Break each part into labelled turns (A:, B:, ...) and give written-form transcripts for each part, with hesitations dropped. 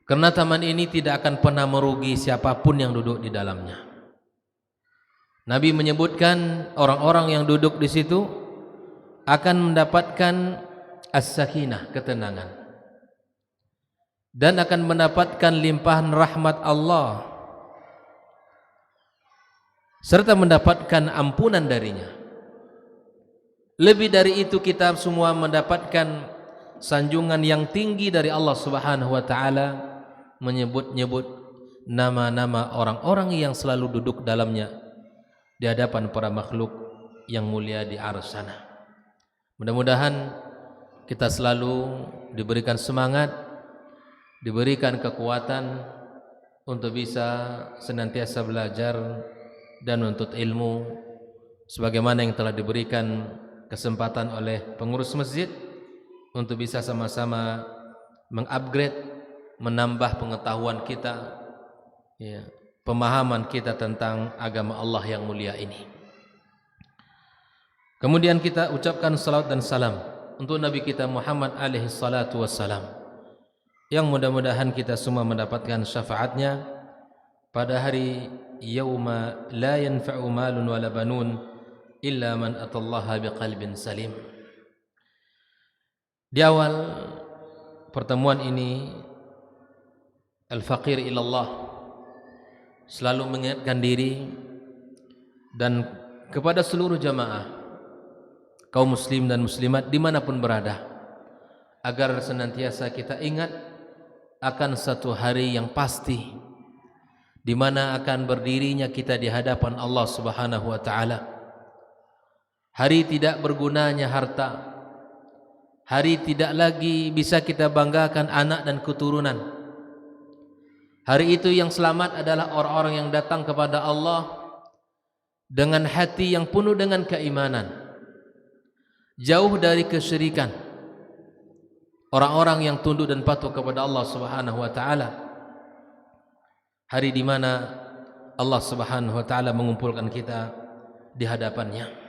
A: Karena taman ini tidak akan pernah merugi siapapun yang duduk di dalamnya. Nabi menyebutkan orang-orang yang duduk di situ akan mendapatkan as-sakinah, ketenangan, dan akan mendapatkan limpahan rahmat Allah serta mendapatkan ampunan darinya. Lebih dari itu, kita semua mendapatkan sanjungan yang tinggi dari Allah Subhanahu wa taala, menyebut-nyebut nama-nama orang-orang yang selalu duduk dalamnya di hadapan para makhluk yang mulia di arsy sana. Mudah-mudahan kita selalu diberikan semangat, diberikan kekuatan untuk bisa senantiasa belajar dan menuntut ilmu sebagaimana yang telah diberikan kesempatan oleh pengurus masjid untuk bisa sama-sama mengupgrade, menambah pengetahuan kita, ya, pemahaman kita tentang agama Allah yang mulia ini. Kemudian kita ucapkan salawat dan salam untuk Nabi kita Muhammad alaihi salatu wassalam, yang mudah-mudahan kita semua mendapatkan syafaatnya pada hari yauma la yanfa'u malun wala banun illa man atallaha biqalbin salim. Di awal pertemuan ini, al-faqir ilallah selalu mengingatkan diri dan kepada seluruh jamaah kaum muslim dan muslimat dimanapun berada, agar senantiasa kita ingat akan satu hari yang pasti di mana akan berdirinya kita di hadapan Allah Subhanahu wa taala. Hari tidak bergunanya harta, hari tidak lagi bisa kita banggakan anak dan keturunan. Hari itu yang selamat adalah orang-orang yang datang kepada Allah dengan hati yang penuh dengan keimanan, jauh dari kesyirikan. Orang-orang yang tunduk dan patuh kepada Allah Subhanahu wa taala. Hari di mana Allah Subhanahu wa taala mengumpulkan kita di hadapannya.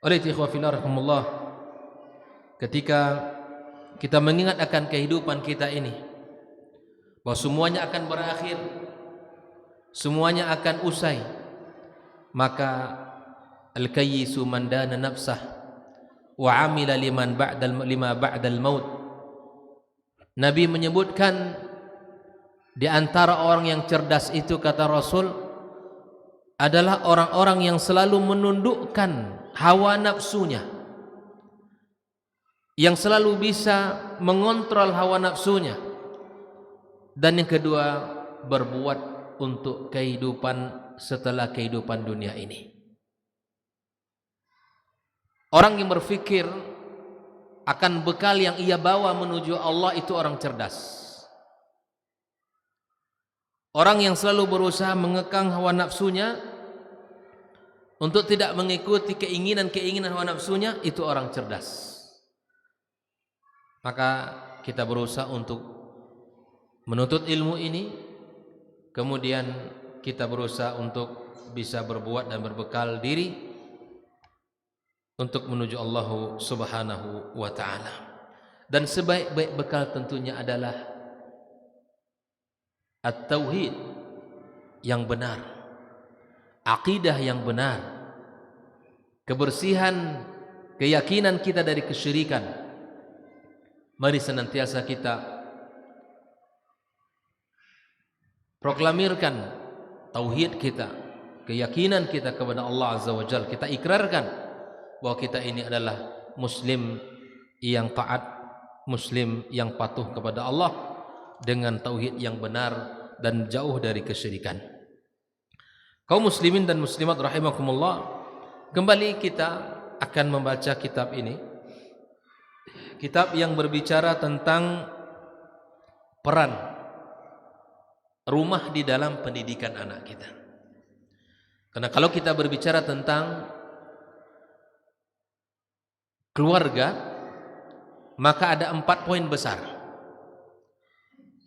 A: Oleh itu, ikhwah fillah rahimakumullah, ketika kita mengingat akan kehidupan kita ini, bahwa semuanya akan berakhir, semuanya akan usai, maka al-kayyisu man dana nafsah wa amila lima ba'dal maut. Nabi menyebutkan di antara orang yang cerdas itu, kata Rasul, adalah orang-orang yang selalu menundukkan hawa nafsunya, yang selalu bisa mengontrol hawa nafsunya, dan yang kedua, berbuat untuk kehidupan setelah kehidupan dunia ini. Orang yang berfikir akan bekal yang ia bawa menuju Allah itu orang cerdas. Orang yang selalu berusaha mengekang hawa nafsunya untuk tidak mengikuti keinginan-keinginan hawa nafsunya, itu orang cerdas. Maka kita berusaha untuk menuntut ilmu ini, kemudian kita berusaha untuk bisa berbuat dan berbekal diri untuk menuju Allah Subhanahu wa taala. Dan sebaik-baik bekal tentunya adalah at-tauhid yang benar, akidah yang benar, kebersihan keyakinan kita dari kesyirikan. Mari senantiasa kita proklamirkan tauhid kita, keyakinan kita kepada Allah Azza wa Jalla. Kita ikrarkan bahwa kita ini adalah muslim yang taat, muslim yang patuh kepada Allah dengan tauhid yang benar dan jauh dari kesyirikan. Kaum muslimin dan muslimat rahimakumullah, kembali kita akan membaca kitab ini, kitab yang berbicara tentang peran rumah di dalam pendidikan anak kita. Karena kalau kita berbicara tentang keluarga, maka ada 4 poin besar.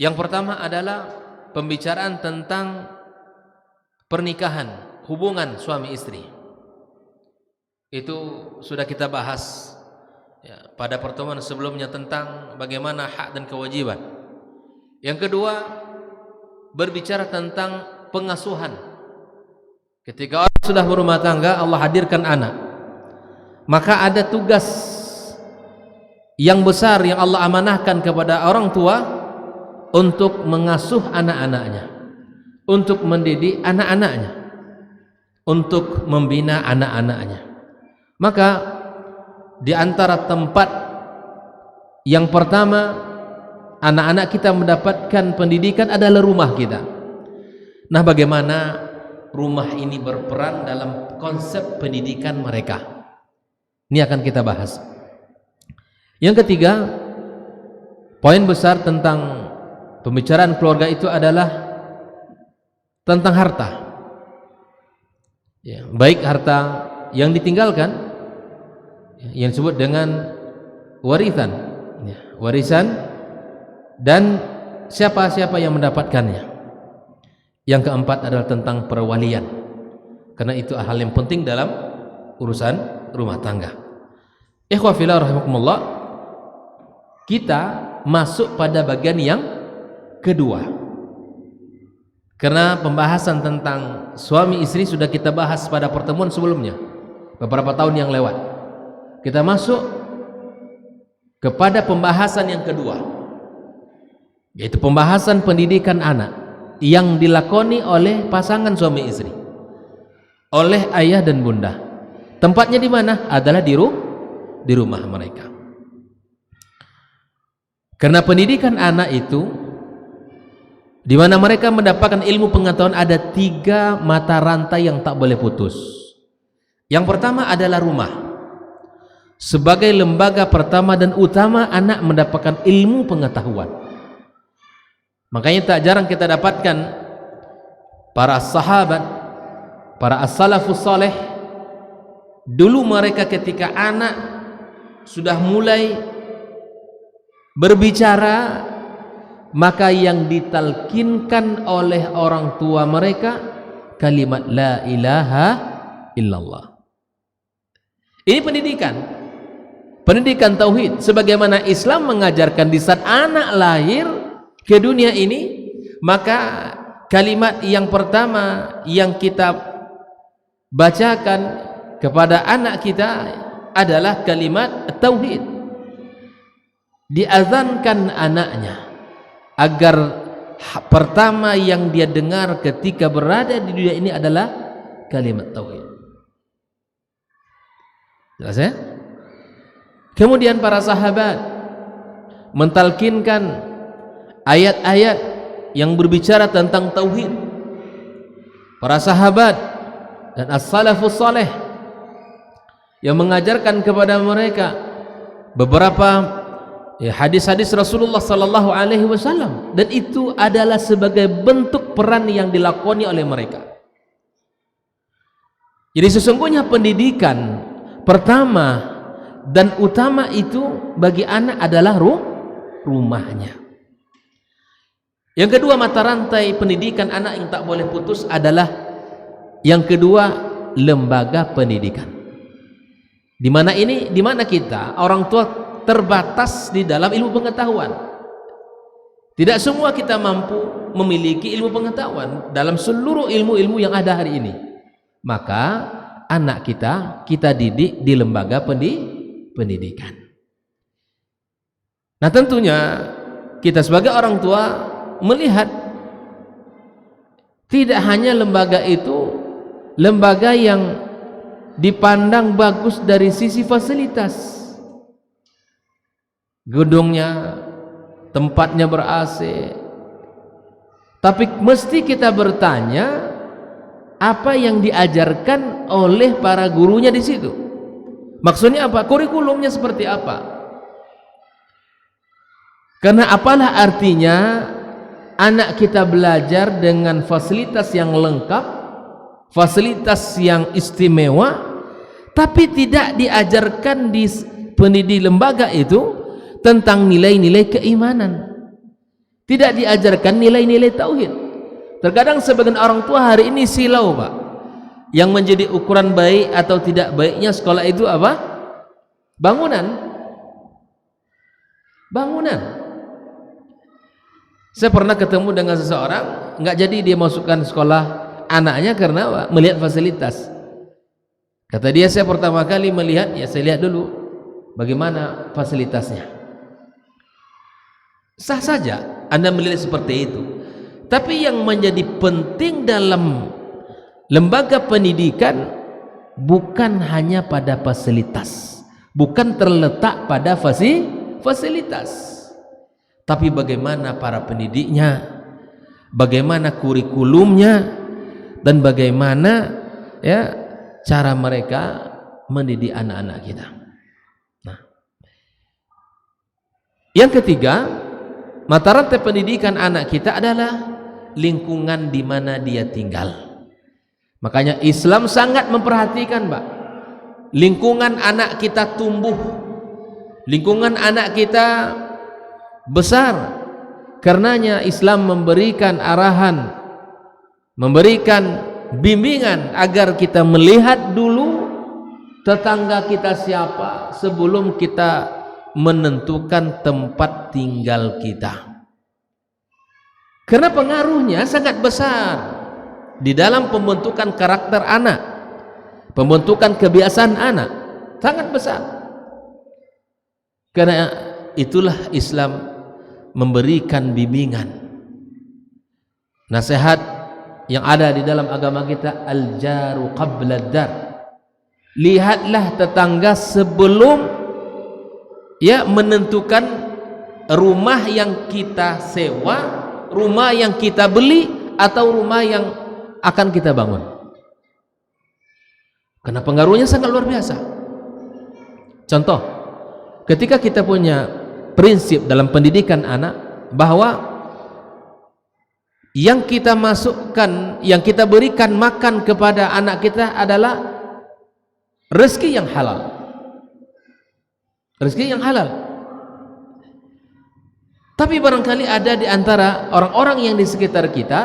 A: Yang pertama adalah pembicaraan tentang pernikahan, hubungan suami istri. Itu sudah kita bahas ya, pada pertemuan sebelumnya tentang bagaimana hak dan kewajiban. Yang kedua, berbicara tentang pengasuhan. Ketika orang sudah berumah tangga, Allah hadirkan anak, maka ada tugas yang besar yang Allah amanahkan kepada orang tua untuk mengasuh anak-anaknya, untuk mendidik anak-anaknya, untuk membina anak-anaknya. Maka di antara tempat yang pertama anak-anak kita mendapatkan pendidikan adalah rumah kita. Nah, bagaimana rumah ini berperan dalam konsep pendidikan mereka? Ini akan kita bahas. Yang ketiga, poin besar tentang pembicaraan keluarga itu adalah tentang harta. Ya, baik harta yang ditinggalkan, yang disebut dengan warisan, ya, warisan, dan siapa-siapa yang mendapatkannya. Yang keempat adalah tentang perwalian, karena itu hal yang penting dalam urusan rumah tangga. Ikhwah fillah rahimakumullah, kita masuk pada bagian yang kedua, karena pembahasan tentang suami istri sudah kita bahas pada pertemuan sebelumnya beberapa tahun yang lewat. Kita masuk kepada pembahasan yang kedua, yaitu pembahasan pendidikan anak yang dilakoni oleh pasangan suami istri, oleh ayah dan bunda. Tempatnya di mana? Adalah di rumah mereka. Karena pendidikan anak itu, di mana mereka mendapatkan ilmu pengetahuan, ada 3 mata rantai yang tak boleh putus. Yang pertama adalah rumah, sebagai lembaga pertama dan utama anak mendapatkan ilmu pengetahuan. Makanya tak jarang kita dapatkan para sahabat, para as-salafus saleh, dulu mereka ketika anak sudah mulai berbicara, maka yang ditalkinkan oleh orang tua mereka kalimat la ilaha illallah. Ini pendidikan tauhid, sebagaimana Islam mengajarkan di saat anak lahir ke dunia ini, maka kalimat yang pertama yang kita bacakan kepada anak kita adalah kalimat tauhid. Diazankan anaknya agar pertama yang dia dengar ketika berada di dunia ini adalah kalimat tauhid. Jelas ya? Kemudian para sahabat mentalkinkan ayat-ayat yang berbicara tentang tauhid. Para sahabat dan as-salafus saleh yang mengajarkan kepada mereka beberapa hadis-hadis Rasulullah sallallahu alaihi wasallam, dan itu adalah sebagai bentuk peran yang dilakoni oleh mereka. Jadi sesungguhnya pendidikan pertama dan utama itu bagi anak adalah rumahnya. Yang kedua, mata rantai pendidikan anak yang tak boleh putus adalah yang kedua, lembaga pendidikan. Di mana kita orang tua terbatas di dalam ilmu pengetahuan. Tidak semua kita mampu memiliki ilmu pengetahuan dalam seluruh ilmu-ilmu yang ada hari ini. Maka anak kita didik di lembaga pendidikan. Nah, tentunya kita sebagai orang tua melihat tidak hanya lembaga itu lembaga yang dipandang bagus dari sisi fasilitas, gedungnya, tempatnya ber-AC, tapi mesti kita bertanya apa yang diajarkan oleh para gurunya di situ. Maksudnya apa? Kurikulumnya seperti apa? Karena apalah artinya anak kita belajar dengan fasilitas yang lengkap, fasilitas yang istimewa, tapi tidak diajarkan di pendidik lembaga itu tentang nilai-nilai keimanan, tidak diajarkan nilai-nilai tauhid. Terkadang sebagian orang tua hari ini silau, Pak. Yang menjadi ukuran baik atau tidak baiknya sekolah itu apa? Bangunan. Saya pernah ketemu dengan seseorang, nggak jadi dia masukkan sekolah anaknya karena apa? Melihat fasilitas. Kata dia, saya pertama kali melihat, ya saya lihat dulu bagaimana fasilitasnya. Sah saja Anda melihat seperti itu, tapi yang menjadi penting dalam lembaga pendidikan bukan hanya pada fasilitas, bukan terletak pada fasilitas, tapi bagaimana para pendidiknya, bagaimana kurikulumnya, dan bagaimana ya cara mereka mendidik anak-anak kita. Nah, yang ketiga, mata rantai pendidikan anak kita adalah lingkungan di mana dia tinggal. Makanya Islam sangat memperhatikan, Pak, lingkungan anak kita tumbuh, lingkungan anak kita besar. Karenanya Islam memberikan arahan, memberikan bimbingan agar kita melihat dulu tetangga kita siapa sebelum kita menentukan tempat tinggal kita, karena pengaruhnya sangat besar di dalam pembentukan karakter anak, pembentukan kebiasaan anak, sangat besar. Karena itulah Islam memberikan bimbingan, nasihat yang ada di dalam agama kita, al-jaru qabla ad-dar. Lihatlah tetangga sebelum ya menentukan rumah yang kita sewa, rumah yang kita beli, atau rumah yang akan kita bangun. Karena pengaruhnya sangat luar biasa. Contoh, ketika kita punya prinsip dalam pendidikan anak bahwa yang kita masukkan, yang kita berikan makan kepada anak kita adalah rezeki yang halal, rezeki yang halal. Tapi barangkali ada di antara orang-orang yang di sekitar kita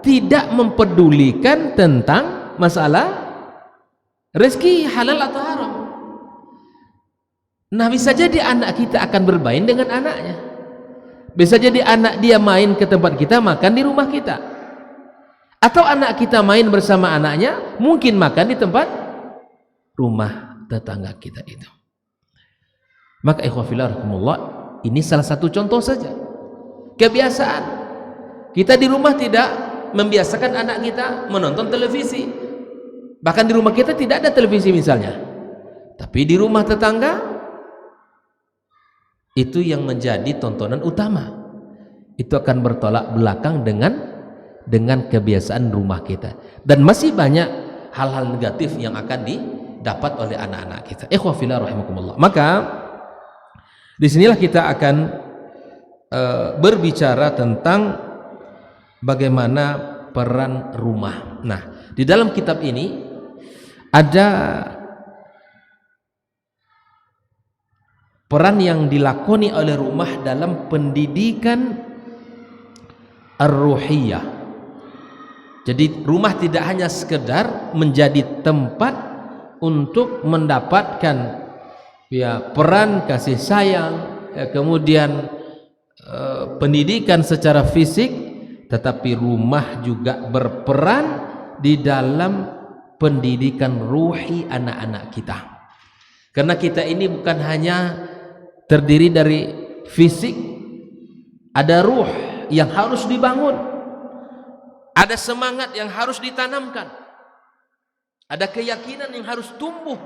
A: tidak mempedulikan tentang masalah rezeki halal atau haram. Nah, bisa jadi anak kita akan bermain dengan anaknya, bisa jadi anak dia main ke tempat kita, makan di rumah kita, atau anak kita main bersama anaknya, mungkin makan di tempat rumah tetangga kita itu. Maka ikhwafillah, ini salah satu contoh saja kebiasaan kita di rumah. Tidak membiasakan anak kita menonton televisi, bahkan di rumah kita tidak ada televisi misalnya, tapi di rumah tetangga itu yang menjadi tontonan utama. Itu akan bertolak belakang dengan kebiasaan rumah kita, dan masih banyak hal-hal negatif yang akan didapat oleh anak-anak kita. Ikhwafillah rahimakumullah. Maka disinilah kita akan berbicara tentang bagaimana peran rumah. Nah, di dalam kitab ini ada peran yang dilakoni oleh rumah dalam pendidikan ar-ruhiyah. Jadi rumah tidak hanya sekedar menjadi tempat untuk mendapatkan ya peran kasih sayang, ya, kemudian pendidikan secara fisik, tetapi rumah juga berperan di dalam pendidikan ruhi anak-anak kita. Karena kita ini bukan hanya terdiri dari fisik, ada ruh yang harus dibangun, ada semangat yang harus ditanamkan, ada keyakinan yang harus tumbuh,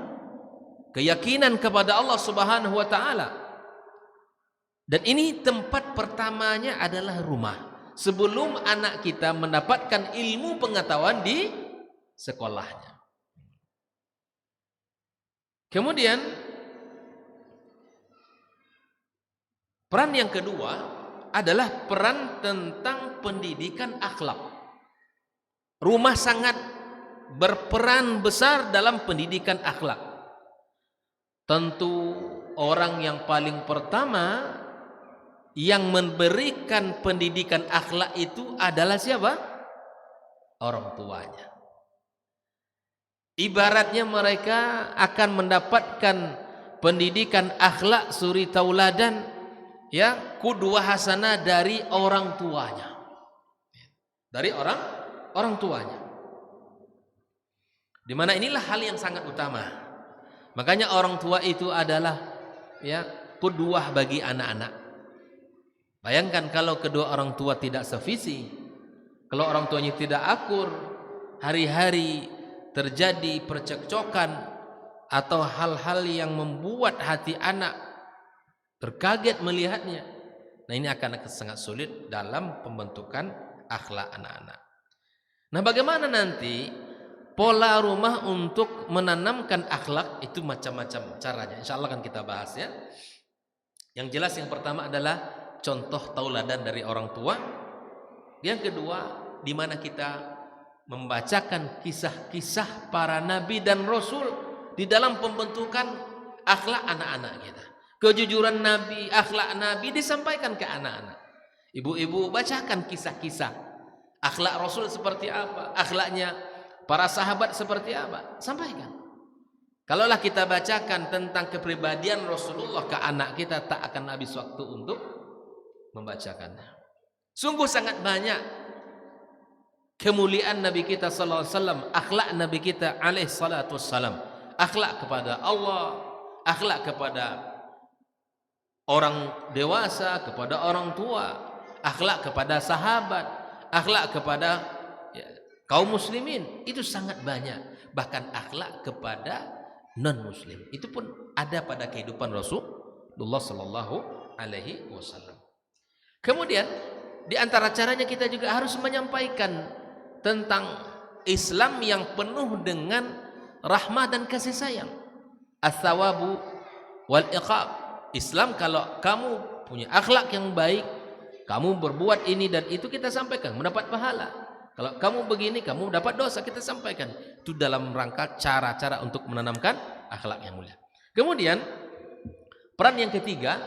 A: keyakinan kepada Allah Subhanahu wa taala. Dan ini tempat pertamanya adalah rumah, sebelum anak kita mendapatkan ilmu pengetahuan di sekolahnya. Kemudian peran yang kedua adalah peran tentang pendidikan akhlak. Rumah sangat berperan besar dalam pendidikan akhlak. Tentu orang yang paling pertama yang memberikan pendidikan akhlak itu adalah siapa? Orang tuanya. Ibaratnya mereka akan mendapatkan pendidikan akhlak suri tauladan ya qudwah hasanah dari orang tuanya. Dari orang tuanya. Di mana inilah hal yang sangat utama. Makanya orang tua itu adalah ya qudwah bagi anak-anak. Bayangkan kalau kedua orang tua tidak sevisi, kalau orang tuanya tidak akur, hari-hari terjadi percekcokan atau hal-hal yang membuat hati anak terkaget melihatnya. Nah, ini akan sangat sulit dalam pembentukan akhlak anak-anak. Nah, bagaimana nanti pola rumah untuk menanamkan akhlak itu macam-macam caranya. Insyaallah akan kita bahas ya. Yang jelas yang pertama adalah contoh tauladan dari orang tua. Yang kedua, di mana kita membacakan kisah-kisah para nabi dan rasul di dalam pembentukan akhlak anak-anak kita. Kejujuran nabi, akhlak nabi disampaikan ke anak-anak. Ibu-ibu bacakan kisah-kisah akhlak rasul seperti apa, akhlaknya para sahabat seperti apa, sampaikan. Kalaulah kita bacakan tentang kepribadian Rasulullah ke anak kita, tak akan habis waktu untuk membacakannya. Sungguh sangat banyak kemuliaan Nabi kita sallallahu alaihi wasallam, akhlak Nabi kita alaihi salatu wassalam, akhlak kepada Allah, akhlak kepada orang dewasa, kepada orang tua, akhlak kepada sahabat, akhlak kepada kaum muslimin, itu sangat banyak. Bahkan akhlak kepada non muslim itu pun ada pada kehidupan Rasulullah sallallahu alaihi wasallam. Kemudian di antara caranya kita juga harus menyampaikan tentang Islam yang penuh dengan rahmah dan kasih sayang. As-sawabu wal iqab. Islam kalau kamu punya akhlak yang baik, kamu berbuat ini dan itu, kita sampaikan mendapat pahala. Kalau kamu begini, kamu dapat dosa, kita sampaikan. Itu dalam rangka cara-cara untuk menanamkan akhlak yang mulia. Kemudian peran yang ketiga,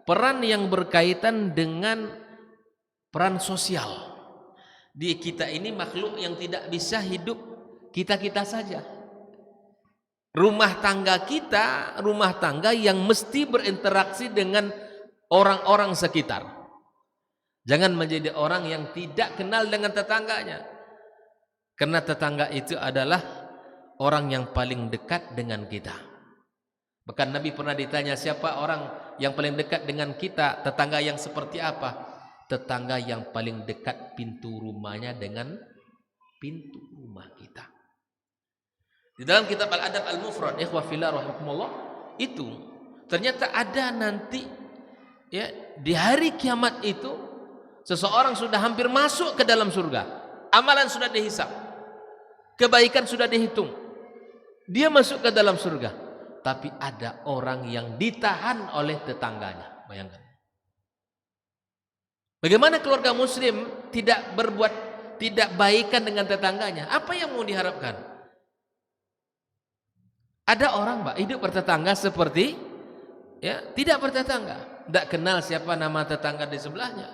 A: peran yang berkaitan dengan peran sosial. Di kita ini makhluk yang tidak bisa hidup kita-kita saja. Rumah tangga kita, rumah tangga yang mesti berinteraksi dengan orang-orang sekitar. Jangan menjadi orang yang tidak kenal dengan tetangganya. Karena tetangga itu adalah orang yang paling dekat dengan kita. Bahkan Nabi pernah ditanya, siapa orang yang paling dekat dengan kita, tetangga yang seperti apa? Tetangga yang paling dekat pintu rumahnya dengan pintu rumah kita. Di dalam kitab Al-Adab Al-Mufrad, ikhwah fillah rahimakumullah, itu ternyata ada nanti ya di hari kiamat itu seseorang sudah hampir masuk ke dalam surga. Amalan sudah dihisab, kebaikan sudah dihitung, dia masuk ke dalam surga. Tapi ada orang yang ditahan oleh tetangganya. Bayangkan. Bagaimana keluarga muslim tidak berbuat, tidak baikan dengan tetangganya? Apa yang mau diharapkan? Ada orang, Mbak, hidup bertetangga seperti ya, tidak bertetangga. Tidak kenal siapa nama tetangga di sebelahnya.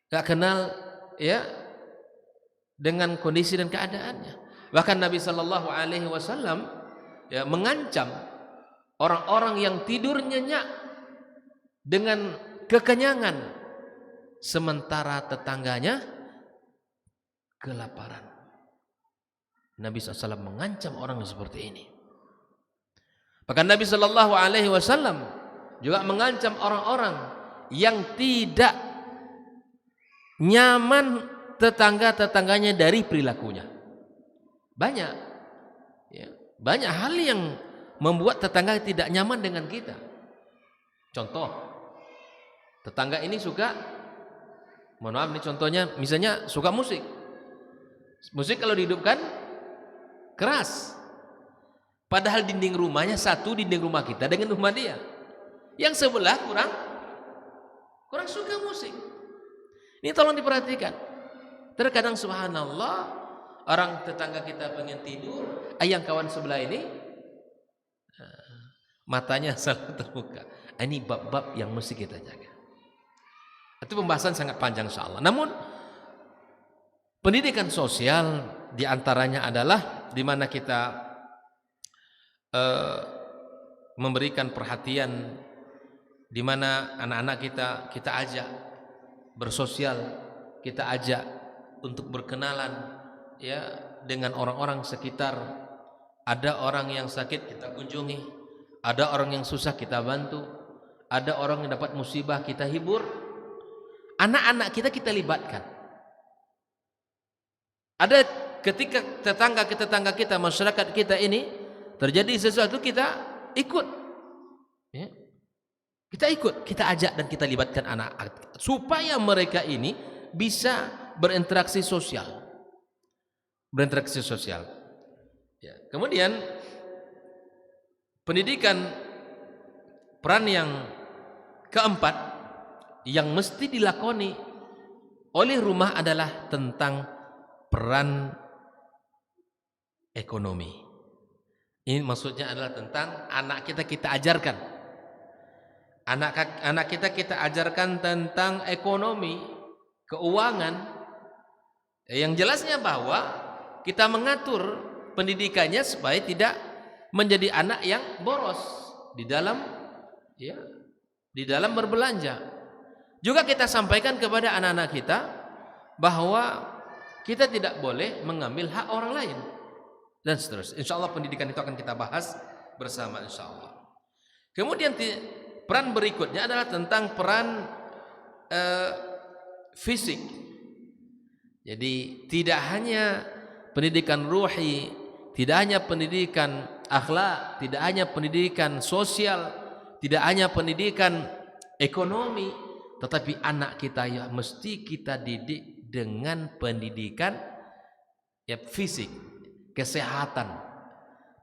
A: Tidak kenal ya dengan kondisi dan keadaannya. Bahkan Nabi sallallahu alaihi wasallam ya mengancam orang-orang yang tidur nyenyak dengan kekenyangan sementara tetangganya kelaparan. Nabi SAW mengancam orang seperti ini. Bahkan Nabi Sallallahu Alaihi Wasallam juga mengancam orang-orang yang tidak nyaman tetangga-tetangganya dari perilakunya. Banyak, ya, banyak hal yang membuat tetangga tidak nyaman dengan kita. Contoh, tetangga ini suka, mohon maaf ini contohnya, misalnya suka musik. Musik kalau dihidupkan keras. Padahal dinding rumahnya satu dinding rumah kita dengan rumah dia. Yang sebelah kurang suka musik. Ini tolong diperhatikan. Terkadang subhanallah, orang tetangga kita pengen tidur, yang kawan sebelah ini matanya selalu terbuka. Ini bab-bab yang mesti kita jaga. Itu pembahasan sangat panjang insyaallah. Namun pendidikan sosial diantaranya adalah di mana kita memberikan perhatian di mana anak-anak kita ajak bersosial, kita ajak untuk berkenalan ya dengan orang-orang sekitar. Ada orang yang sakit kita kunjungi, ada orang yang susah kita bantu, ada orang yang dapat musibah kita hibur. Anak-anak kita libatkan. Ada ketika tetangga kita, masyarakat kita ini terjadi sesuatu, kita ikut ya. Kita ikut, kita ajak dan kita libatkan anak-anak supaya mereka ini bisa berinteraksi sosial. Ya. Kemudian pendidikan, peran yang keempat yang mesti dilakoni oleh rumah adalah tentang peran ekonomi. Ini maksudnya adalah tentang anak kita ajarkan. Anak kita ajarkan tentang ekonomi, keuangan. Yang jelasnya bahwa kita mengatur pendidikannya supaya tidak menjadi anak yang boros di dalam berbelanja. Juga kita sampaikan kepada anak-anak kita bahwa kita tidak boleh mengambil hak orang lain dan seterusnya. Insyaallah pendidikan itu akan kita bahas bersama insyaallah. Kemudian peran berikutnya adalah tentang peran fisik. Jadi tidak hanya pendidikan ruhi, tidak hanya pendidikan akhlak, tidak hanya pendidikan sosial, tidak hanya pendidikan ekonomi, tetapi anak kita ya mesti kita didik dengan pendidikan ya fisik, kesehatan.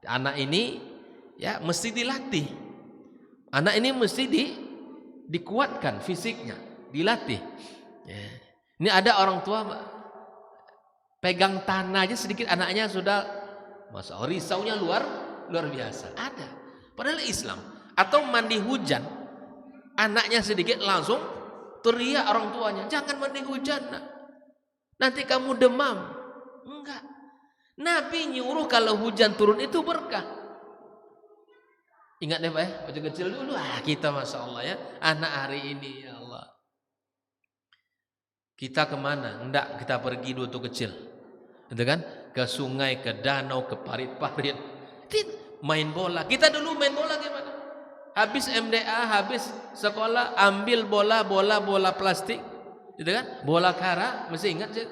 A: Anak ini ya mesti dilatih. Anak ini mesti dikuatkan fisiknya, dilatih. Ya. Ini ada orang tua pegang tanah aja sedikit anaknya sudah, masya Allah, risaunya luar biasa. Ada. Padahal Islam. Atau mandi hujan, anaknya sedikit langsung teriak orang tuanya, jangan mandi hujan nak. Nanti kamu demam. Enggak. Nabi nyuruh kalau hujan turun itu berkah. Ingat deh Pak ya, waktu kecil dulu kita masya Allah ya, anak hari ini ya Allah. Kita kemana? Enggak, kita pergi dulu waktu kecil, itu kan? Ke sungai, ke danau, ke parit-parit, main bola. Kita dulu main bola gimana? Habis MDA, habis sekolah, ambil bola plastik, itu kan? Bola kara, mesti ingat sih.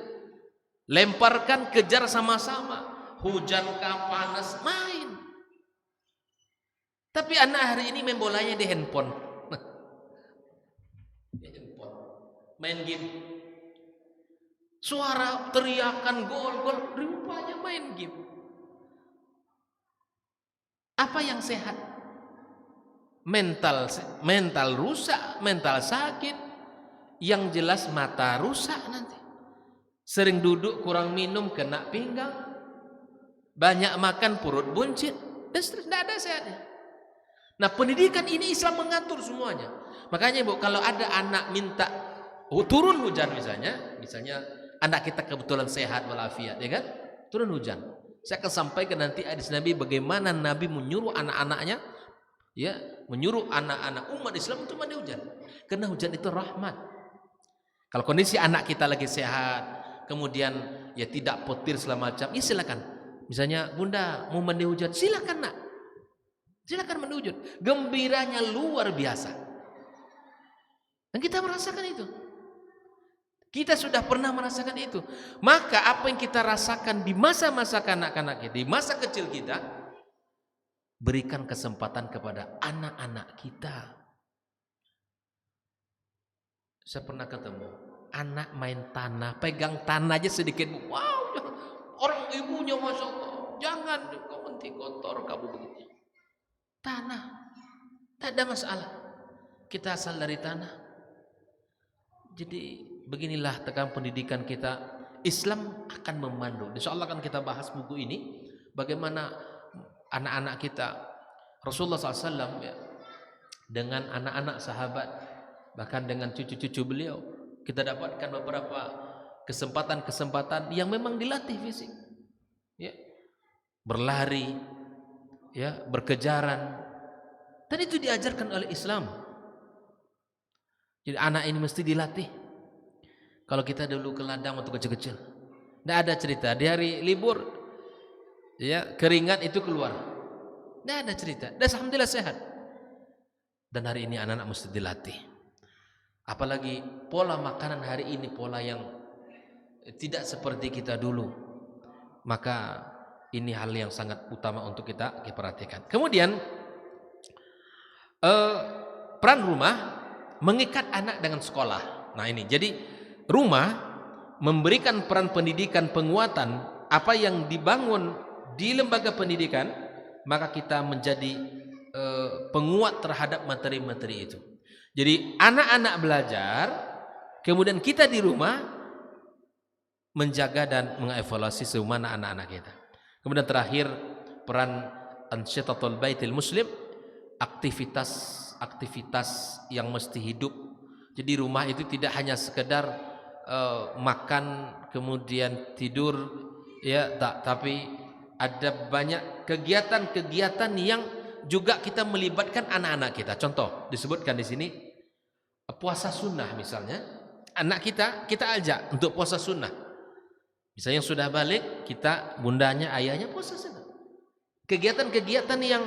A: Lemparkan, kejar sama-sama. Hujan kah, panas, main. Tapi anak hari ini main bolanya di handphone. Main game. Suara teriakan gol, rupanya main game. Apa yang sehat? Mental rusak, mental sakit. Yang jelas mata rusak nanti. Sering duduk, kurang minum, kena pinggang. Banyak makan, perut buncit. Dan tidak ada sehatnya. Nah pendidikan ini Islam mengatur semuanya. Makanya Bu, kalau ada anak minta turun hujan misalnya anak kita kebetulan sehat walafiat, ya kan? Turun hujan. Saya akan sampaikan nanti hadis Nabi bagaimana Nabi menyuruh anak-anaknya, ya, menyuruh anak-anak umat Islam untuk mandi hujan. Karena hujan itu rahmat. Kalau kondisi anak kita lagi sehat, kemudian ya tidak petir segala macam, ya silakan. Misalnya Bunda mau mandi hujan, silakan nak. Silakan mandi hujan. Gembiranya luar biasa. Dan kita merasakan itu. Kita sudah pernah merasakan itu. Maka apa yang kita rasakan di masa-masa kanak-kanak kita, di masa kecil kita, berikan kesempatan kepada anak-anak kita. Saya pernah ketemu anak main tanah, pegang tanah aja sedikit, wow, orang ibunya masya Allah, jangan kau nanti kotor kamu begitu. Tanah, tak ada masalah. Kita asal dari tanah. Jadi beginilah tekan pendidikan kita. Islam akan memandu. Insyaallah akan kita bahas buku ini. Bagaimana anak-anak kita, Rasulullah SAW ya, dengan anak-anak sahabat, bahkan dengan cucu-cucu beliau, kita dapatkan beberapa kesempatan-kesempatan yang memang dilatih fisik. Ya. Berlari, ya, berkejaran, dan itu diajarkan oleh Islam. Jadi anak ini mesti dilatih. Kalau kita dulu ke ladang waktu kecil-kecil, tidak ada cerita di hari libur ya keringat itu keluar, tidak ada cerita. Dan alhamdulillah sehat. Dan hari ini anak-anak mesti dilatih. Apalagi pola makanan hari ini pola yang tidak seperti kita dulu. Maka ini hal yang sangat utama untuk kita perhatikan. Kemudian peran rumah mengikat anak dengan sekolah. Nah ini, jadi rumah memberikan peran pendidikan penguatan apa yang dibangun di lembaga pendidikan, maka kita menjadi penguat terhadap materi-materi itu. Jadi anak-anak belajar, kemudian kita di rumah menjaga dan mengevaluasi semana anak-anak kita. Kemudian terakhir peran ansyatatul baitil muslim, aktivitas yang mesti hidup. Jadi rumah itu tidak hanya sekedar makan kemudian tidur ya, tapi ada banyak kegiatan-kegiatan yang juga kita melibatkan anak-anak kita. Contoh disebutkan di sini puasa sunnah misalnya, anak kita ajak untuk puasa sunnah. Misalnya yang sudah balik, kita bundanya, ayahnya puasa sunnah. Kegiatan-kegiatan yang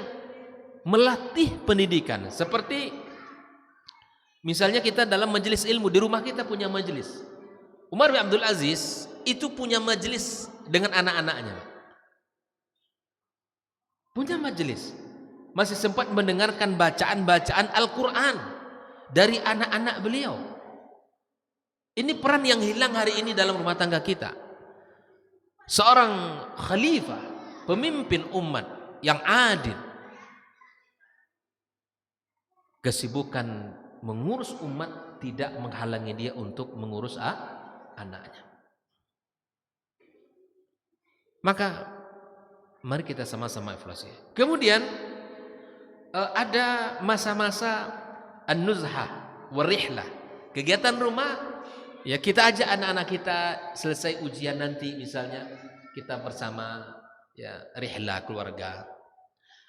A: melatih pendidikan, seperti misalnya kita dalam majelis ilmu, di rumah kita punya majelis. Umar bin Abdul Aziz itu punya majelis dengan anak-anaknya. Punya majelis. Masih sempat mendengarkan bacaan-bacaan Al-Quran dari anak-anak beliau. Ini peran yang hilang hari ini dalam rumah tangga kita. Seorang khalifah, pemimpin umat yang adil, kesibukan mengurus umat tidak menghalangi dia untuk mengurus anaknya. Maka mari kita sama-sama evaluasi. Kemudian ada masa-masa an-nuzhah warihlah, kegiatan rumah. Ya kita ajak anak-anak kita selesai ujian nanti misalnya kita bersama ya rihlah keluarga,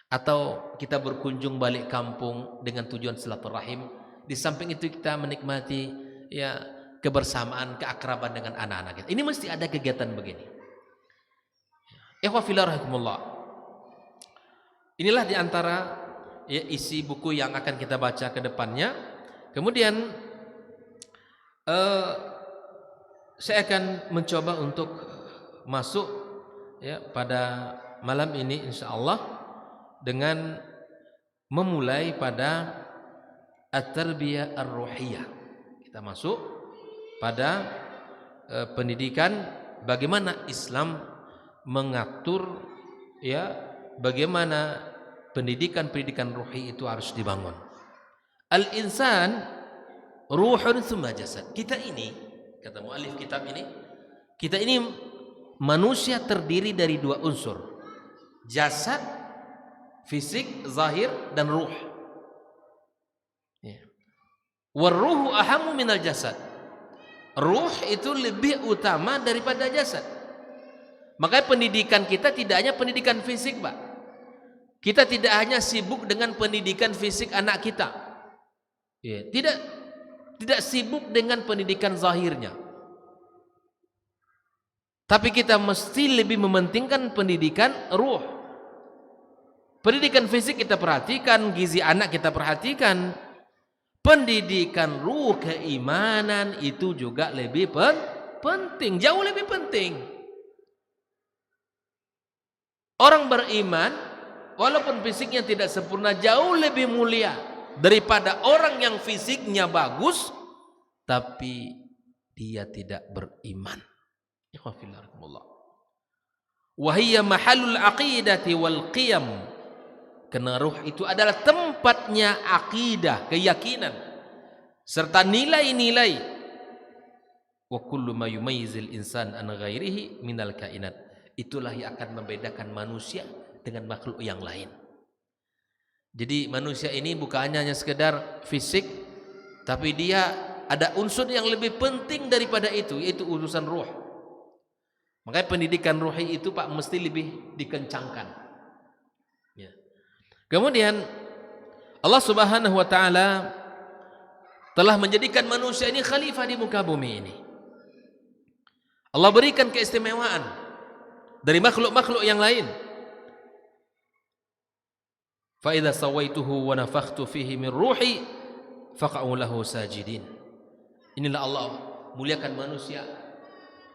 A: atau kita berkunjung balik kampung dengan tujuan silaturahim. Di samping itu kita menikmati ya kebersamaan, keakraban dengan anak-anak kita. Ini mesti ada kegiatan begini. Ikhwah fillah rahimakumullah. Inilah diantara ya isi buku yang akan kita baca ke depannya. Kemudian saya akan mencoba untuk masuk ya pada malam ini insyaallah dengan memulai pada at-tarbiyah ar-ruhiyah. Kita masuk pada pendidikan bagaimana Islam mengatur ya bagaimana pendidikan ruhi itu harus dibangun. Al-insan ruhun tsumma jasad. Kita ini, kata muallif kitab ini, kita ini manusia terdiri dari dua unsur. Jasad, fisik, zahir, dan ruh. Ya. Waruhu ahamu minal jasad. Ruh itu lebih utama daripada jasad. Makanya pendidikan kita tidak hanya pendidikan fisik, Pak. Kita tidak hanya sibuk dengan pendidikan fisik anak kita. Ya, tidak sibuk dengan pendidikan zahirnya. Tapi kita mesti lebih mementingkan pendidikan ruh. Pendidikan fisik kita perhatikan, gizi anak kita perhatikan. Pendidikan ruh, keimanan itu juga lebih penting, jauh lebih penting. Orang beriman walaupun fisiknya tidak sempurna jauh lebih mulia daripada orang yang fisiknya bagus tapi dia tidak beriman. Wa hiya mahallul aqidati wal qiyam. Karena ruh itu adalah tempatnya akidah, keyakinan serta nilai-nilai. Wa kullu ma yumayyizul insan an ghairihi minal kainat. Itulah yang akan membedakan manusia dengan makhluk yang lain. Jadi manusia ini bukan hanya sekedar fisik, tapi dia ada unsur yang lebih penting daripada itu, yaitu urusan ruh. Makanya pendidikan ruhi itu Pak mesti lebih dikencangkan. Ya. Kemudian Allah Subhanahu wa taala telah menjadikan manusia ini khalifah di muka bumi ini. Allah berikan keistimewaan dari makhluk-makhluk yang lain. Fa idza sawaituhu wa nafakhtu fihi min ruhi faq'u lahu sajidin. Inilah Allah muliakan manusia.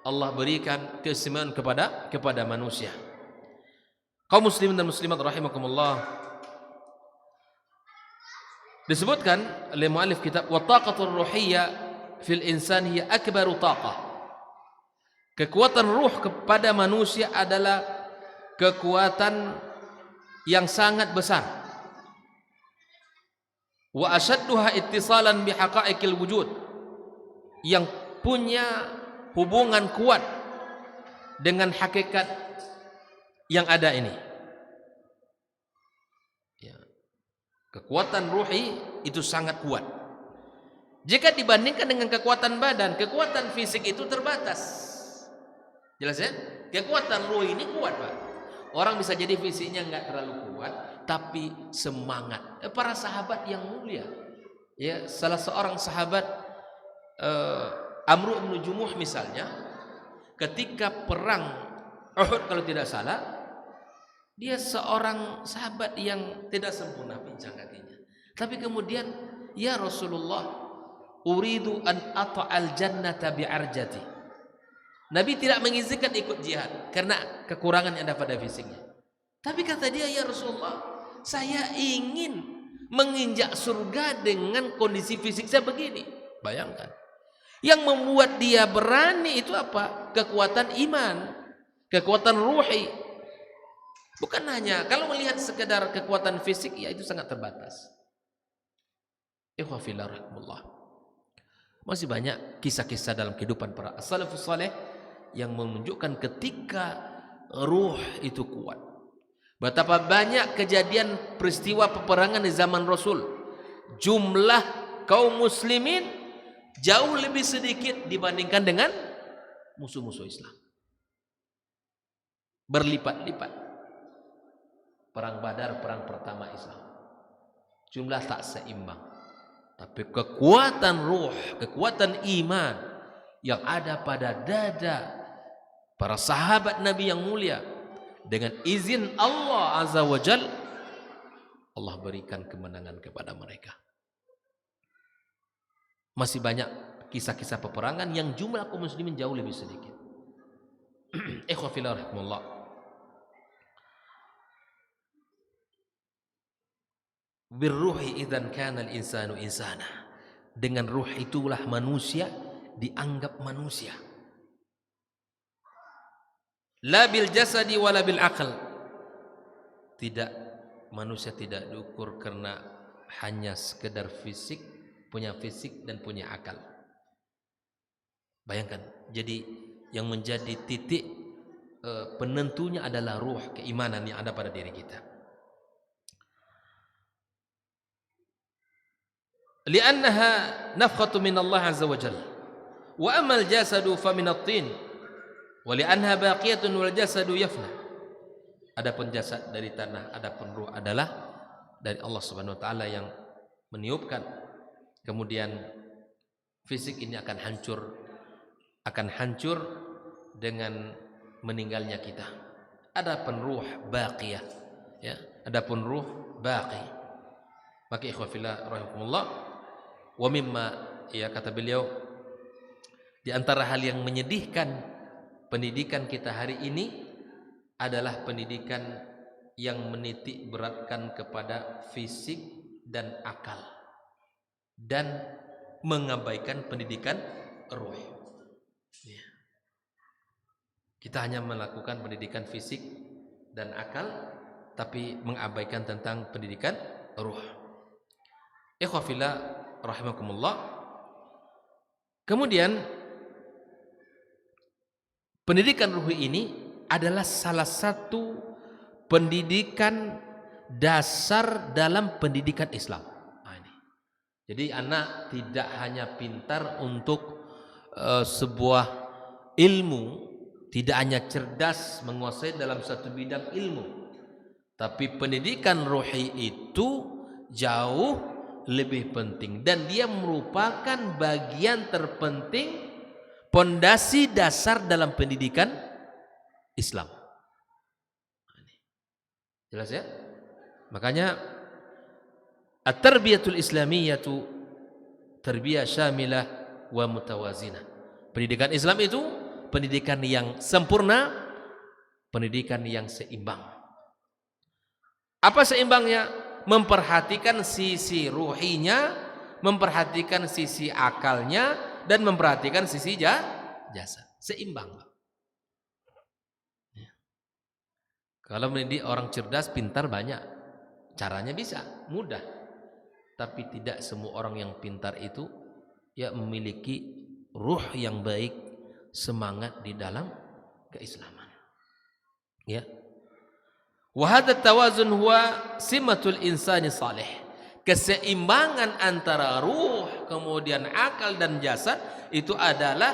A: Allah berikan keistimewaan kepada manusia. Kaum muslimin dan muslimat rahimakumullah, disebutkan oleh muallif kitab wa taqatur ruhiyya fil insan hiya akbaru taqah. Kekuatan ruh kepada manusia adalah kekuatan yang sangat besar. Wa ashadduha ittisalan bihaqa'iqil wujud, yang punya hubungan kuat dengan hakikat yang ada ini. Ya. Kekuatan ruhi itu sangat kuat. Jika dibandingkan dengan kekuatan badan, kekuatan fisik itu terbatas. Jelas ya? Kekuatan ruhi ini kuat, Pak. Orang bisa jadi fisiknya nggak terlalu kuat, tapi semangat. Para sahabat yang mulia, ya, salah seorang sahabat Amr bin Jumuh misalnya, ketika perang Uhud kalau tidak salah, dia seorang sahabat yang tidak sempurna pincang kakinya. Tapi kemudian, ya Rasulullah, uridu an ata'al jannata bi'arjati. Nabi tidak mengizinkan ikut jihad karena kekurangan yang ada pada fisiknya. Tapi kata dia, ya Rasulullah, saya ingin menginjak surga dengan kondisi fisik saya begini. Bayangkan. Yang membuat dia berani itu apa? Kekuatan iman, kekuatan ruhi. Bukan hanya kalau melihat sekedar kekuatan fisik, ya itu sangat terbatas. Ikhwah fillah rahmatullah. Masih banyak kisah-kisah dalam kehidupan para as-salafus saleh yang menunjukkan ketika ruh itu kuat. Betapa banyak kejadian peristiwa peperangan di zaman Rasul. Jumlah kaum muslimin jauh lebih sedikit dibandingkan dengan musuh-musuh Islam. Berlipat-lipat. Perang Badar, perang pertama Islam. Jumlah tak seimbang. Tapi kekuatan ruh, kekuatan iman yang ada pada dada para sahabat Nabi yang mulia, dengan izin Allah Azza wa Jal, Allah berikan kemenangan kepada mereka. Masih banyak kisah-kisah peperangan yang jumlah kaum muslimin jauh lebih sedikit. Ikhwah fillah rahmatullah. Birruhi idzan kana al-insanu insana. Dengan ruh itulah manusia dianggap manusia. La bil jasadi wala bil aql. Tidak, manusia tidak diukur karena hanya sekedar fisik, punya fisik dan punya akal. Bayangkan, jadi yang menjadi titik penentunya adalah ruh, keimanan yang ada pada diri kita. Li'annaha nafkhatu min Allah azza wa jalla. Wa amal jasadu fa min at-tin. Wa li'annaha baqiyatun wal jasadu yafna. Adapun jasad dari tanah, adapun ruh adalah dari Allah Subhanahu wa taala yang meniupkan. Kemudian fisik ini akan hancur dengan meninggalnya kita. Adapun ruh baqiyah, ya, adapun ruh baqi. Maka ikhwah fillah rahimakumullah, wa mimma, ya kata beliau, di antara hal yang menyedihkan pendidikan kita hari ini adalah pendidikan yang menitik beratkan kepada fisik dan akal dan mengabaikan pendidikan ruh. Ya. Kita hanya melakukan pendidikan fisik dan akal, tapi mengabaikan tentang pendidikan ruh. Ikhwah fillah rahimakumullah. Kemudian pendidikan ruhi ini adalah salah satu pendidikan dasar dalam pendidikan Islam. Nah, ini. Jadi anak tidak hanya pintar untuk sebuah ilmu, tidak hanya cerdas menguasai dalam satu bidang ilmu, tapi pendidikan ruhi itu jauh lebih penting dan dia merupakan bagian terpenting pondasi dasar dalam pendidikan Islam. Jelas ya? Makanya at-tarbiyatul islamiyatu tarbiyah syamilah wa mutawazinah. Pendidikan Islam itu pendidikan yang sempurna, pendidikan yang seimbang. Apa seimbangnya? Memperhatikan sisi ruhinya, memperhatikan sisi akalnya, dan memperhatikan sisi jasa. Seimbang. Ya. Kalau mendidik orang cerdas, pintar banyak. Caranya bisa, mudah. Tapi tidak semua orang yang pintar itu ya memiliki ruh yang baik, semangat di dalam keislaman. Ya. Wa hadha tawazun huwa simatul insani salih. Keseimbangan antara ruh, kemudian akal dan jasad itu adalah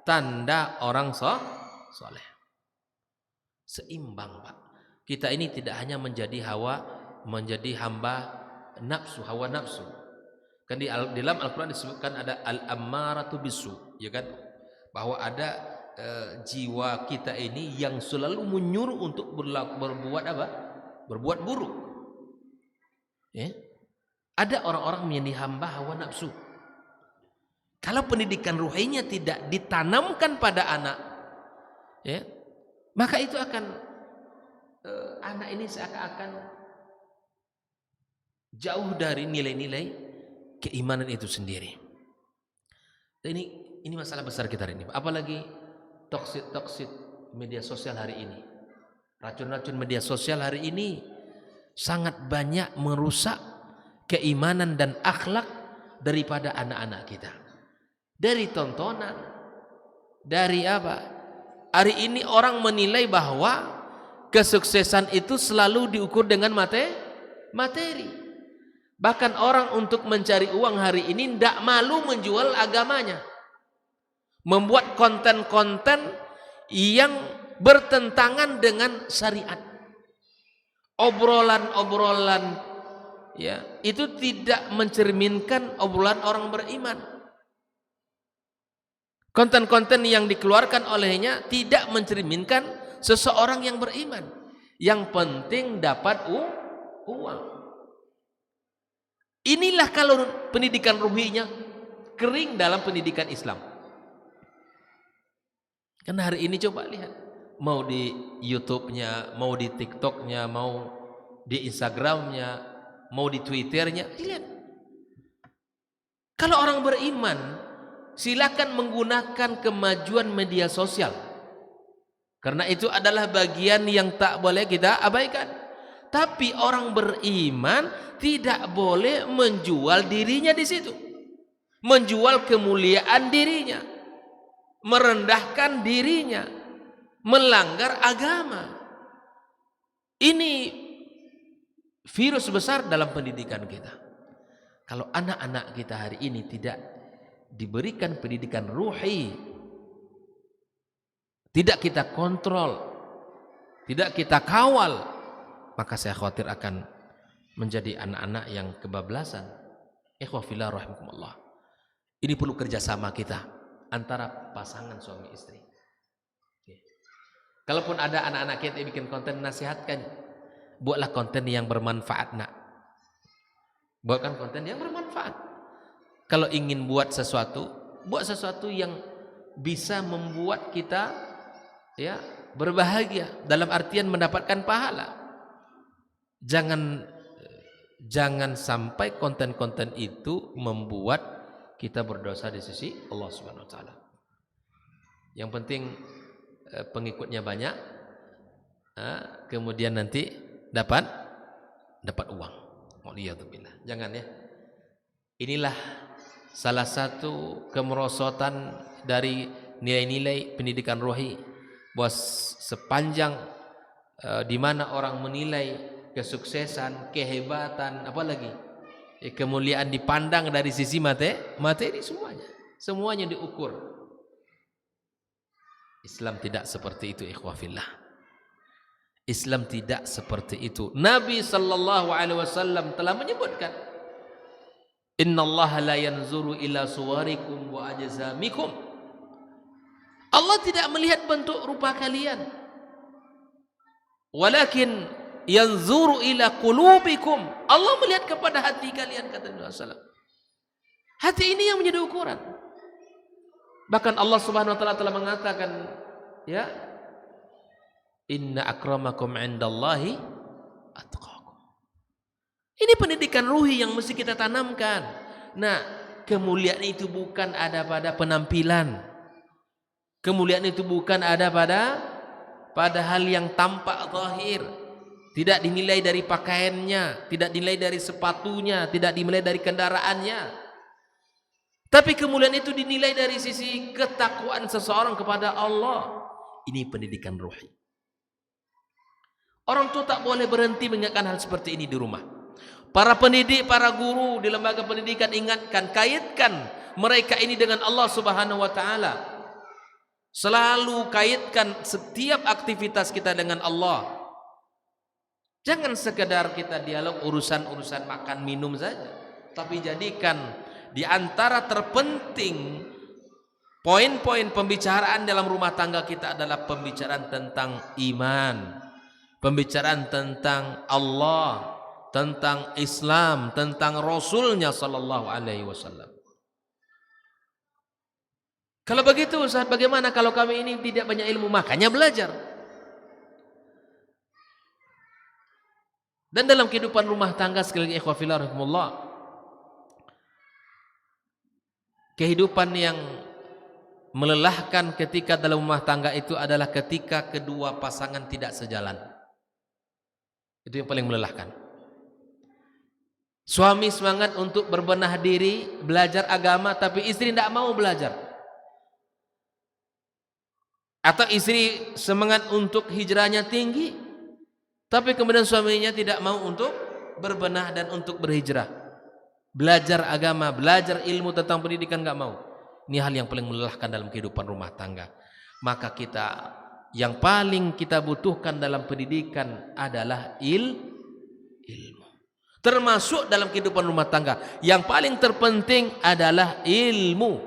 A: tanda orang saleh. Seimbang, Pak. Kita ini tidak hanya menjadi hamba nafsu, hawa nafsu. Kan di dalam Al-Qur'an disebutkan ada al-ammaratu bisu, ya kan? Bahwa ada jiwa kita ini yang selalu menyuruh untuk berbuat apa? Berbuat buruk. Ya. Ada orang-orang menjadi hamba hawa nafsu. Kalau pendidikan ruhinya tidak ditanamkan pada anak, ya, maka itu akan anak ini seakan-akan jauh dari nilai-nilai keimanan itu sendiri. Ini masalah besar kita hari ini. Apalagi toksit media sosial hari ini. Racun-racun media sosial hari ini sangat banyak merusak keimanan dan akhlak daripada anak-anak kita. Dari tontonan, dari apa? Hari ini orang menilai bahwa kesuksesan itu selalu diukur dengan materi. Bahkan orang untuk mencari uang hari ini tidak malu menjual agamanya. Membuat konten-konten yang bertentangan dengan syariat. Obrolan-obrolan ya, itu tidak mencerminkan obrolan orang beriman. Konten-konten yang dikeluarkan olehnya tidak mencerminkan seseorang yang beriman. Yang penting dapat uang. Inilah kalau pendidikan ruhinya kering dalam pendidikan Islam. Karena hari ini coba lihat, mau di YouTube-nya, mau di TikTok-nya, mau di Instagram-nya, mau di Twitter-nya, lihat. Kalau orang beriman, silakan menggunakan kemajuan media sosial. Karena itu adalah bagian yang tak boleh kita abaikan. Tapi orang beriman tidak boleh menjual dirinya di situ. Menjual kemuliaan dirinya. Merendahkan dirinya, melanggar agama. Ini virus besar dalam pendidikan kita. Kalau anak-anak kita hari ini tidak diberikan pendidikan ruhi, tidak kita kontrol, tidak kita kawal, maka saya khawatir akan menjadi anak-anak yang kebablasan. Ikhwah fillah rahimakumullah. Ini perlu kerjasama kita antara pasangan suami istri. Oke. Kalaupun ada anak-anak kita yang bikin konten, nasihatkan, buatlah konten yang bermanfaat, nak. Buatkan konten yang bermanfaat. Kalau ingin buat sesuatu yang bisa membuat kita ya berbahagia, dalam artian mendapatkan pahala. Jangan sampai konten-konten itu membuat kita berdosa di sisi Allah Subhanahu wa taala. Yang penting pengikutnya banyak, kemudian nanti dapat uang. Waliyadzubillah. Jangan ya. Inilah salah satu kemerosotan dari nilai-nilai pendidikan rohi, bahwa sepanjang di mana orang menilai kesuksesan, kehebatan, apalagi kemuliaan dipandang dari sisi materi, semuanya diukur. Islam tidak seperti itu, ikhwah fillah. Islam tidak seperti itu. Nabi sallallahu alaihi wasallam telah menyebutkan Innallaha la yanzuru ila suwarikum wa ajzamikum. Allah tidak melihat bentuk rupa kalian. Walakin yanzuru ila qulubikum. Allah melihat kepada hati kalian, kata Nabi sallallahu alaihi wasallam. Hati ini yang menjadi ukuran. Bahkan Allah Subhanahu wa taala telah mengatakan, ya, inna akramakum indallahi atqakum. Ini pendidikan ruhi yang mesti kita tanamkan. Nah, kemuliaan itu bukan ada pada penampilan. Kemuliaan itu bukan ada pada hal yang tampak zahir. Tidak dinilai dari pakaiannya, tidak dinilai dari sepatunya, tidak dinilai dari kendaraannya. Tapi kemuliaan itu dinilai dari sisi ketakwaan seseorang kepada Allah. Ini pendidikan ruhi. Orang tua tak boleh berhenti mengingatkan hal seperti ini di rumah. Para pendidik, para guru di lembaga pendidikan ingatkan, kaitkan mereka ini dengan Allah Subhanahu wa taala. Selalu kaitkan setiap aktivitas kita dengan Allah. Jangan sekedar kita dialog urusan-urusan makan minum saja, tapi jadikan di antara terpenting poin-poin pembicaraan dalam rumah tangga kita adalah pembicaraan tentang iman, pembicaraan tentang Allah, tentang Islam, tentang Rasulnya sallallahu alaihi wasallam. Kalau begitu Ustaz, bagaimana kalau kami ini tidak banyak ilmu? Makanya belajar. Dan dalam kehidupan rumah tangga, sekali lagi ikhwah fillah rahimakumullah, kehidupan yang melelahkan ketika dalam rumah tangga itu adalah ketika kedua pasangan tidak sejalan. Itu yang paling melelahkan. Suami semangat untuk berbenah diri, belajar agama, tapi istri tidak mau belajar. Atau istri semangat untuk hijrahnya tinggi, tapi kemudian suaminya tidak mau untuk berbenah dan untuk berhijrah. Belajar agama, belajar ilmu tentang pendidikan enggak mau. Ini hal yang paling melelahkan dalam kehidupan rumah tangga. Maka kita, yang paling kita butuhkan dalam pendidikan adalah ilmu. Termasuk dalam kehidupan rumah tangga, yang paling terpenting adalah ilmu.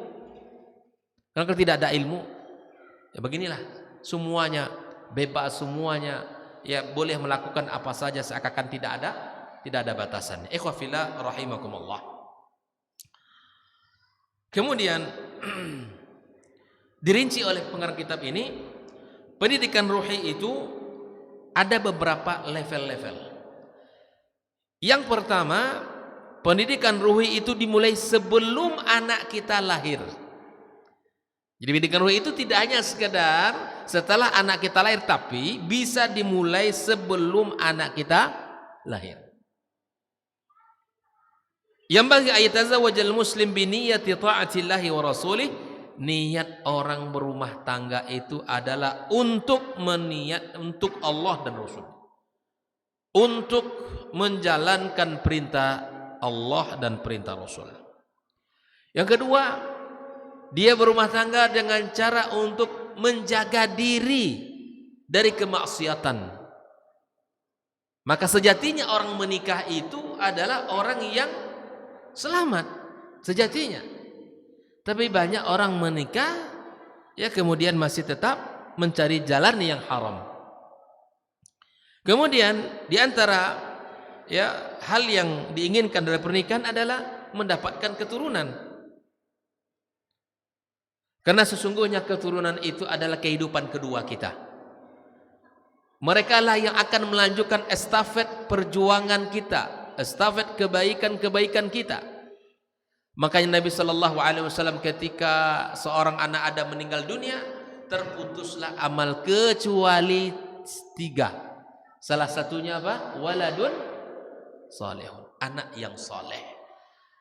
A: Karena kalau tidak ada ilmu, ya beginilah, semuanya bebas, semuanya ya boleh melakukan apa saja seakan-akan tidak ada batasannya. Ikhwah fillah rahimakumullah. Kemudian dirinci oleh pengarang kitab ini, pendidikan ruhi itu ada beberapa level-level. Yang pertama, pendidikan ruhi itu dimulai sebelum anak kita lahir. Jadi pendidikan ruhi itu tidak hanya sekedar setelah anak kita lahir, tapi bisa dimulai sebelum anak kita lahir. Yang bagi ayatazawajal muslim biniyati ta'atillahi wa rasulih, niat orang berumah tangga itu adalah untuk Allah dan Rasul, untuk menjalankan perintah Allah dan perintah Rasul. Yang kedua, dia berumah tangga dengan cara untuk menjaga diri dari kemaksiatan. Maka sejatinya orang menikah itu adalah orang yang selamat sejatinya. Tapi banyak orang menikah ya kemudian masih tetap mencari jalan yang haram. Kemudian di antara ya hal yang diinginkan dari pernikahan adalah mendapatkan keturunan. Karena sesungguhnya keturunan itu adalah kehidupan kedua kita. Mereka lah yang akan melanjutkan estafet perjuangan kita, estafet kebaikan-kebaikan kita. Makanya Nabi sallallahu alaihi wasallam ketika seorang anak Adam meninggal dunia, terputuslah amal kecuali 3. Salah satunya apa? Waladun salihun, anak yang saleh.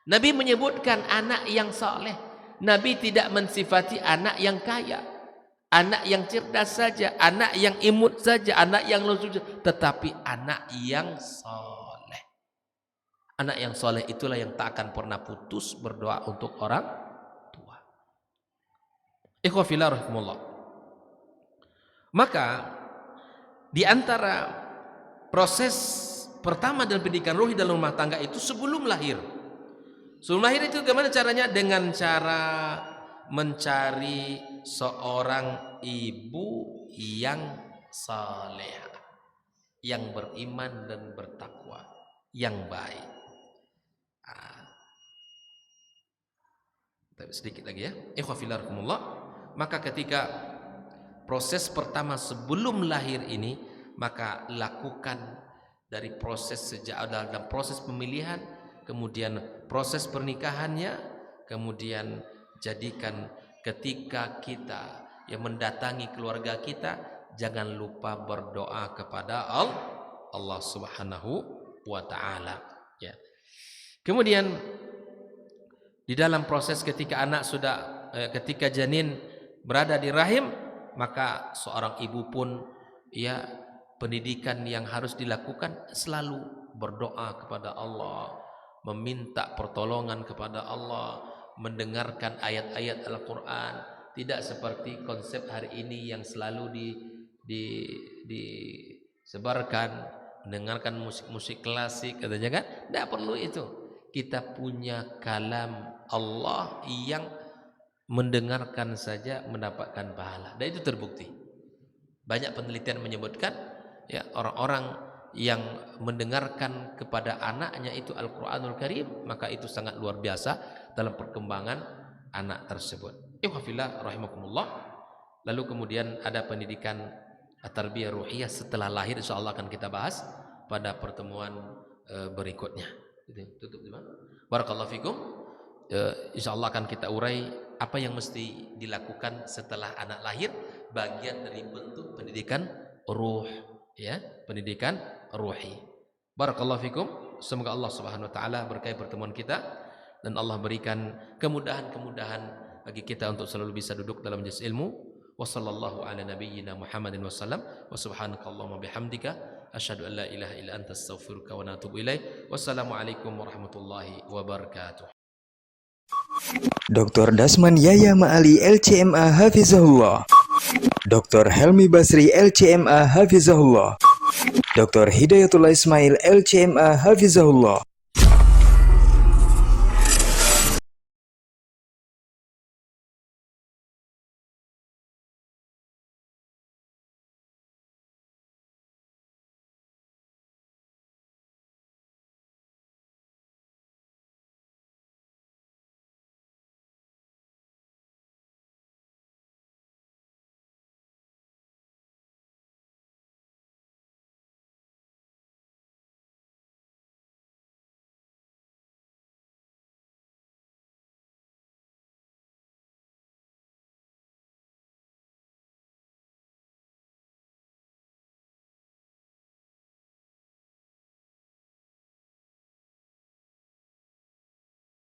A: Nabi menyebutkan anak yang saleh. Nabi tidak mensifati anak yang kaya, anak yang cerdas saja, anak yang imut saja, anak yang lucu, tetapi anak yang soleh. Anak yang soleh itulah yang tak akan pernah putus berdoa untuk orang tua. Ikhwah fillah rahimakumullah. Maka di antara proses pertama dalam pendidikan ruhi dalam rumah tangga itu sebelum lahir, Sebelum lahir itu gimana caranya? Dengan cara mencari seorang ibu yang saleh, yang beriman dan bertakwa, yang baik. Sedikit lagi ya. Ikhwafillah. Maka ketika proses pertama sebelum lahir ini, maka lakukan dari proses sejak dalam proses pemilihan, kemudian proses pernikahannya, kemudian jadikan ketika kita yang mendatangi keluarga kita, jangan lupa berdoa kepada Allah Subhanahu wa taala ya. Kemudian di dalam proses ketika anak sudah ketika janin berada di rahim, maka seorang ibu pun ya, pendidikan yang harus dilakukan selalu berdoa kepada Allah, meminta pertolongan kepada Allah, mendengarkan ayat-ayat Al-Qur'an, tidak seperti konsep hari ini yang selalu disebarkan, mendengarkan musik-musik klasik katanya kan. Tidak perlu itu. Kita punya kalam Allah yang mendengarkan saja mendapatkan pahala, dan itu terbukti. Banyak penelitian menyebutkan ya, orang-orang yang mendengarkan kepada anaknya itu Al-Qur'anul Karim, maka itu sangat luar biasa dalam perkembangan anak tersebut. Ikhwafillah rahimakumullah. Lalu kemudian ada pendidikan tarbiyah ruhiyah setelah lahir, insyaallah akan kita bahas pada pertemuan berikutnya. Tutup di mana? Barakallahu fikum. Insyaallah akan kita urai apa yang mesti dilakukan setelah anak lahir, bagian dari bentuk pendidikan ruh ya, pendidikan ruhi. Barakallahu fikum. Semoga Allah Subhanahu wa taala berkahi pertemuan kita, dan Allah berikan kemudahan-kemudahan bagi kita untuk selalu bisa duduk dalam majelis ilmu. Wassallallahu ala nabiyyina Muhammadin wasallam. Wa subhanakallahumma bihamdika asyhadu an la ilaha illa anta astaghfiruka wa atubu ilaik. Wassalamualaikum warahmatullahi wabarakatuh.
B: Dr. Dasman Yaya Ma'ali LCMA Hafizahullah, Dr. Helmi Basri LCMA Hafizahullah, Dr. Hidayatullah Ismail LCMA Hafizahullah.